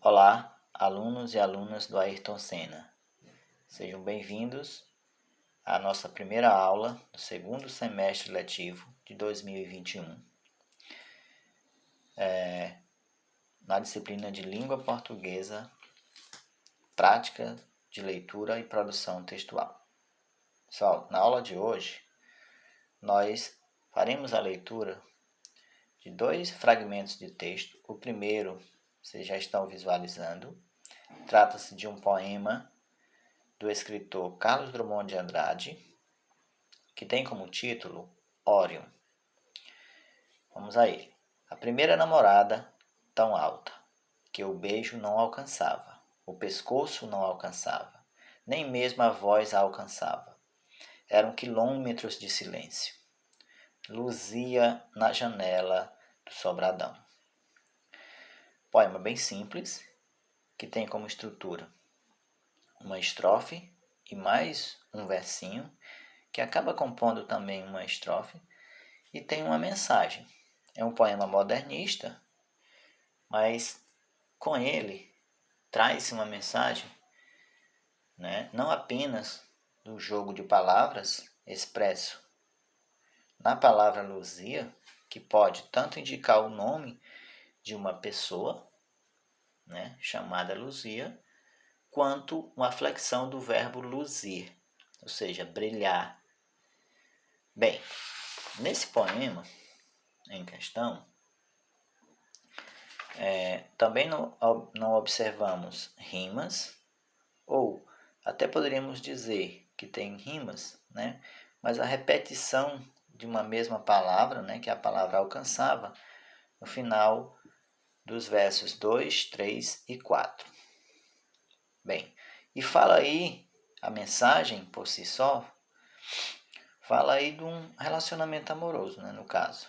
Olá, alunos e alunas do Ayrton Senna. Sejam bem-vindos à nossa primeira aula do segundo semestre letivo de 2021, na disciplina de Língua Portuguesa, Prática de Leitura e Produção Textual. Pessoal, na aula de hoje, nós faremos a leitura de dois fragmentos de texto. O primeiro, vocês já estão visualizando, trata-se de um poema do escritor Carlos Drummond de Andrade, que tem como título Órion. Vamos a ele. A primeira namorada, tão alta, que o beijo não alcançava, o pescoço não alcançava, nem mesmo a voz a alcançava. Eram quilômetros de silêncio. Luzia na janela do sobradão. Poema bem simples, que tem como estrutura uma estrofe e mais um versinho, que acaba compondo também uma estrofe, e tem uma mensagem. É um poema modernista, mas com ele traz uma mensagem, não apenas do jogo de palavras expresso na palavra Luzia, que pode tanto indicar o nome de uma pessoa, chamada Luzia, quanto uma flexão do verbo luzir, ou seja, brilhar. Bem, nesse poema em questão, também não observamos rimas, ou até poderíamos dizer que tem rimas, mas a repetição de uma mesma palavra, que a palavra alcançava, no final dos versos 2, 3 e 4. Bem, e fala aí, a mensagem por si só, fala aí de um relacionamento amoroso, no caso,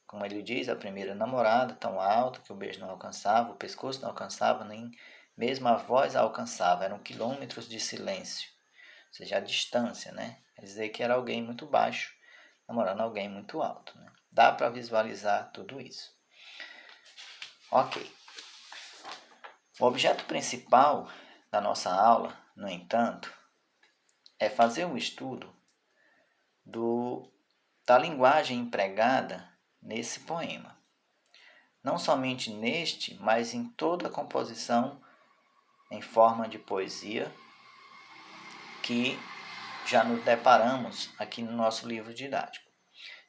Como ele diz, a primeira namorada, tão alta que o beijo não alcançava, o pescoço não alcançava, nem mesmo a voz a alcançava, eram quilômetros de silêncio, ou seja, a distância, Quer dizer que era alguém muito baixo, namorando alguém muito alto, Dá para visualizar tudo isso. Ok. O objeto principal da nossa aula, no entanto, é fazer um estudo da linguagem empregada nesse poema. Não somente neste, mas em toda a composição em forma de poesia que já nos deparamos aqui no nosso livro didático.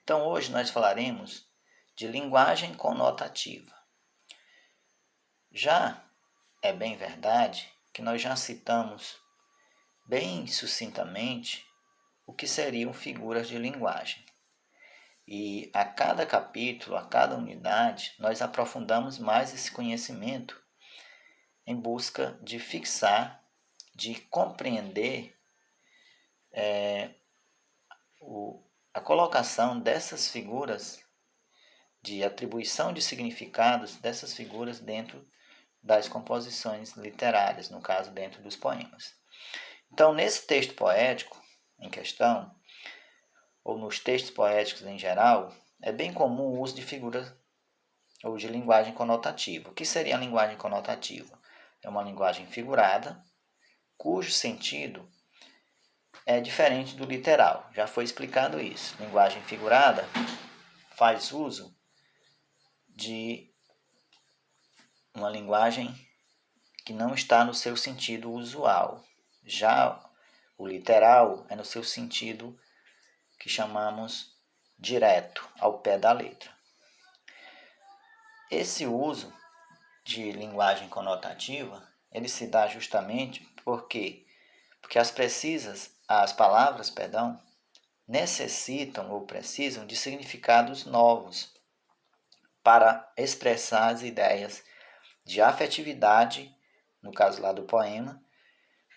Então, hoje nós falaremos de linguagem conotativa. Já é bem verdade que nós já citamos bem sucintamente o que seriam figuras de linguagem. E a cada capítulo, a cada unidade, nós aprofundamos mais esse conhecimento em busca de fixar, de compreender a colocação dessas figuras, de atribuição de significados dessas figuras dentro das composições literárias, no caso, dentro dos poemas. Então, nesse texto poético em questão, ou nos textos poéticos em geral, é bem comum o uso de figuras ou de linguagem conotativa. O que seria a linguagem conotativa? É uma linguagem figurada, cujo sentido é diferente do literal. Já foi explicado isso. Linguagem figurada faz uso de uma linguagem que não está no seu sentido usual. Já o literal é no seu sentido que chamamos direto, ao pé da letra. Esse uso de linguagem conotativa, ele se dá justamente porque as palavras, necessitam ou precisam de significados novos para expressar as ideias de afetividade, no caso lá do poema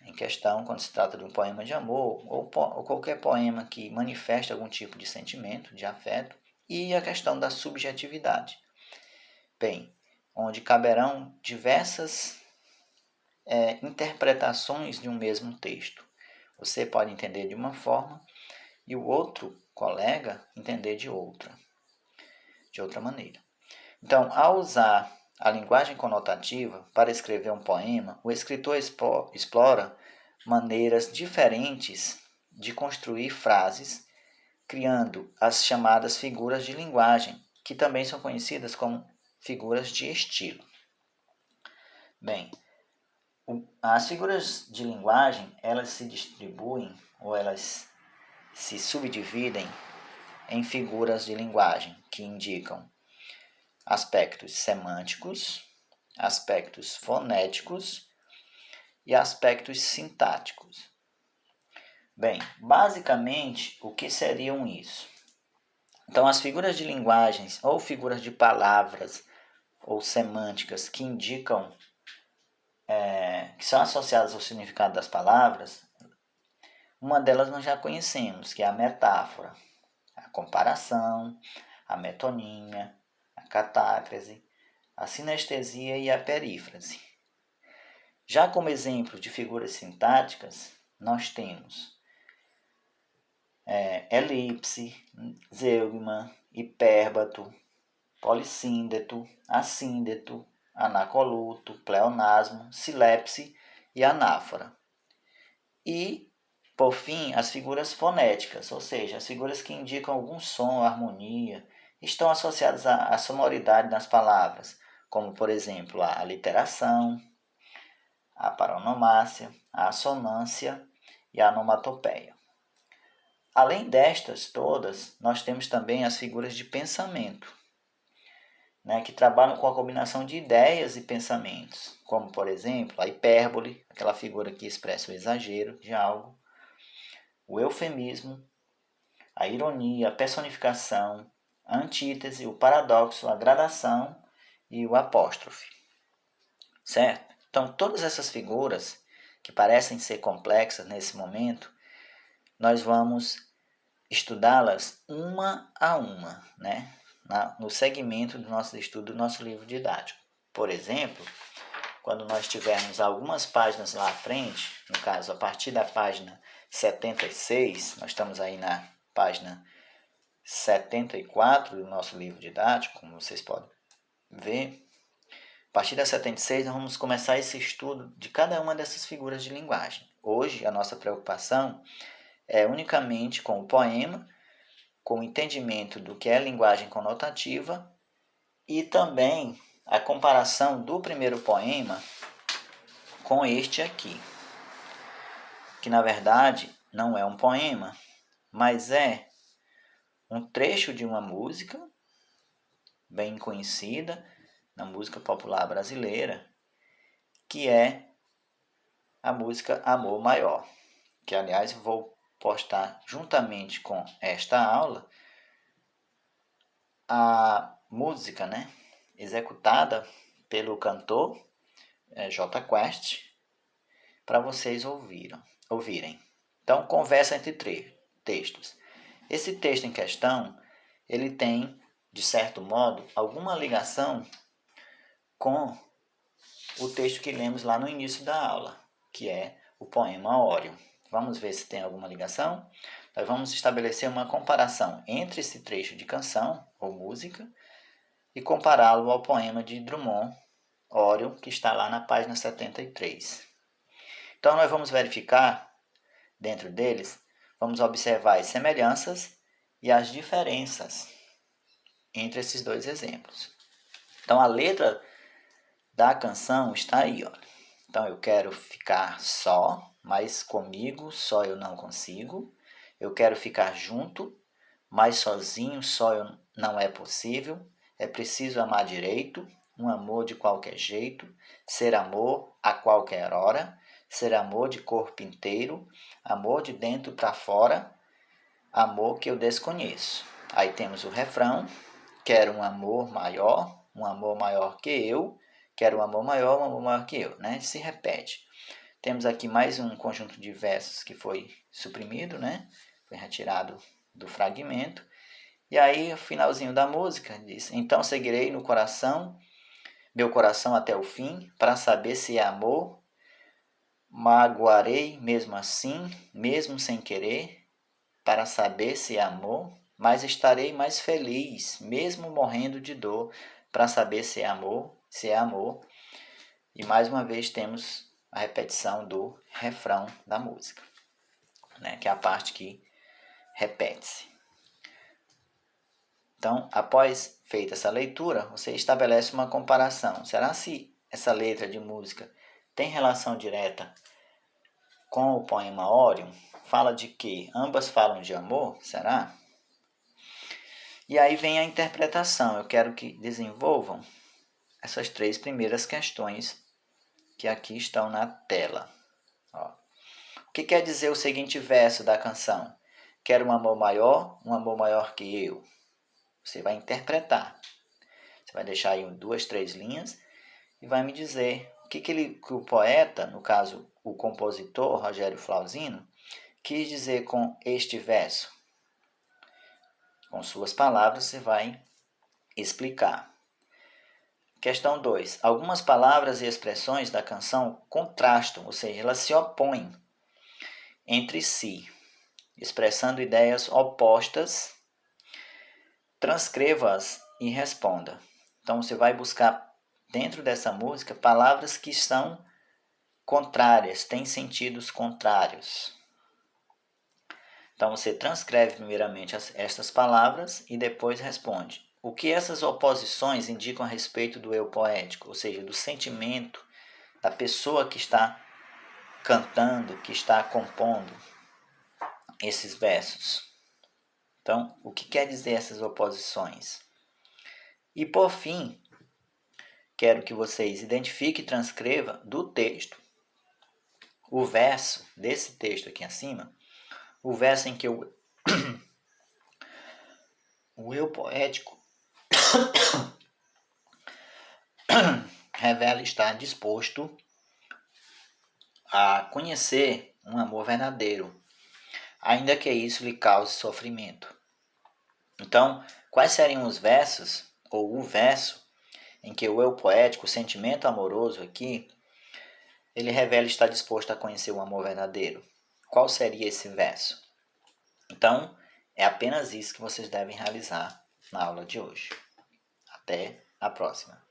em questão, quando se trata de um poema de amor, ou qualquer poema que manifeste algum tipo de sentimento, de afeto, e a questão da subjetividade. Bem, onde caberão diversas interpretações de um mesmo texto. Você pode entender de uma forma e o outro colega entender de outra maneira. Então, ao usar a linguagem conotativa, para escrever um poema, o escritor explora maneiras diferentes de construir frases, criando as chamadas figuras de linguagem, que também são conhecidas como figuras de estilo. Bem, as figuras de linguagem, elas se distribuem ou elas se subdividem em figuras de linguagem que indicam aspectos semânticos, aspectos fonéticos e aspectos sintáticos. Bem, basicamente, o que seriam isso? Então, as figuras de linguagens ou figuras de palavras ou semânticas que indicam, que são associadas ao significado das palavras, uma delas nós já conhecemos, que é a metáfora, a comparação, a metonímia, a catácrase, a sinestesia e a perífrase. Já como exemplo de figuras sintáticas, nós temos elipse, zeugma, hipérbato, polissíndeto, assíndeto, anacoluto, pleonasmo, silepse e anáfora. E, por fim, as figuras fonéticas, ou seja, as figuras que indicam algum som, harmonia, estão associadas à sonoridade das palavras, como, por exemplo, a aliteração, a paronomácia, a assonância e a onomatopeia. Além destas todas, nós temos também as figuras de pensamento, que trabalham com a combinação de ideias e pensamentos, como, por exemplo, a hipérbole, aquela figura que expressa o exagero de algo, o eufemismo, a ironia, a personificação, a antítese, o paradoxo, a gradação e o apóstrofe. Certo? Então, todas essas figuras, que parecem ser complexas nesse momento, nós vamos estudá-las uma a uma, no segmento do nosso estudo do nosso livro didático. Por exemplo, quando nós tivermos algumas páginas lá à frente, no caso, a partir da página 76, nós estamos aí na página 74 do nosso livro didático, como vocês podem ver. A partir da 76, nós vamos começar esse estudo de cada uma dessas figuras de linguagem. Hoje, a nossa preocupação é unicamente com o poema, com o entendimento do que é linguagem conotativa e também a comparação do primeiro poema com este aqui, que na verdade não é um poema, mas é um trecho de uma música bem conhecida na música popular brasileira, que é a música Amor Maior, que aliás vou postar juntamente com esta aula a música, executada pelo cantor J Quest, para vocês ouvirem. Então, conversa entre textos. Esse texto em questão, ele tem, de certo modo, alguma ligação com o texto que lemos lá no início da aula, que é o poema Óreo. Vamos ver se tem alguma ligação? Nós vamos estabelecer uma comparação entre esse trecho de canção ou música e compará-lo ao poema de Drummond, Óreo, que está lá na página 73. Então, nós vamos verificar, dentro deles, vamos observar as semelhanças e as diferenças entre esses dois exemplos. Então, a letra da canção está aí, olha. Então, eu quero ficar só, mas comigo só eu não consigo. Eu quero ficar junto, mas sozinho só eu não é possível. É preciso amar direito, um amor de qualquer jeito, ser amor a qualquer hora, ser amor de corpo inteiro, amor de dentro para fora, amor que eu desconheço. Aí temos o refrão, quero um amor maior que eu, quero um amor maior que eu, Se repete. Temos aqui mais um conjunto de versos que foi suprimido, Foi retirado do fragmento. E aí, o finalzinho da música diz: então seguirei no coração, meu coração até o fim, para saber se é amor. Magoarei mesmo assim, mesmo sem querer, para saber se é amor. Mas estarei mais feliz, mesmo morrendo de dor, para saber se é amor. se é amor. E mais uma vez temos a repetição do refrão da música, né? Que é a parte que repete-se. Então, após feita essa leitura, você estabelece uma comparação. Será se essa letra de música tem relação direta com o poema Orion? Fala de que ambas falam de amor? Será? E aí vem a interpretação. Eu quero que desenvolvam essas 3 primeiras questões que aqui estão na tela. Ó. O que quer dizer o seguinte verso da canção? Quero um amor maior que eu. Você vai interpretar. Você vai deixar aí 2, 3 linhas e vai me dizer o que o poeta, no caso o compositor Rogério Flauzino, quis dizer com este verso. Com suas palavras você vai explicar. Questão 2. Algumas palavras e expressões da canção contrastam, ou seja, elas se opõem entre si, expressando ideias opostas. Transcreva-as e responda. Então você vai buscar dentro dessa música palavras que são contrárias, têm sentidos contrários. Então você transcreve primeiramente estas palavras e depois responde. O que essas oposições indicam a respeito do eu poético, ou seja, do sentimento da pessoa que está cantando, que está compondo esses versos? Então, o que quer dizer essas oposições? E por fim, quero que vocês identifiquem e transcrevam do texto o verso desse texto aqui acima, o verso em que o eu poético revela estar disposto a conhecer um amor verdadeiro, ainda que isso lhe cause sofrimento. Então, quais seriam os versos, ou o verso, em que o eu poético, o sentimento amoroso aqui, ele revela estar disposto a conhecer o amor verdadeiro? Qual seria esse verso? Então, é apenas isso que vocês devem realizar na aula de hoje. Até a próxima!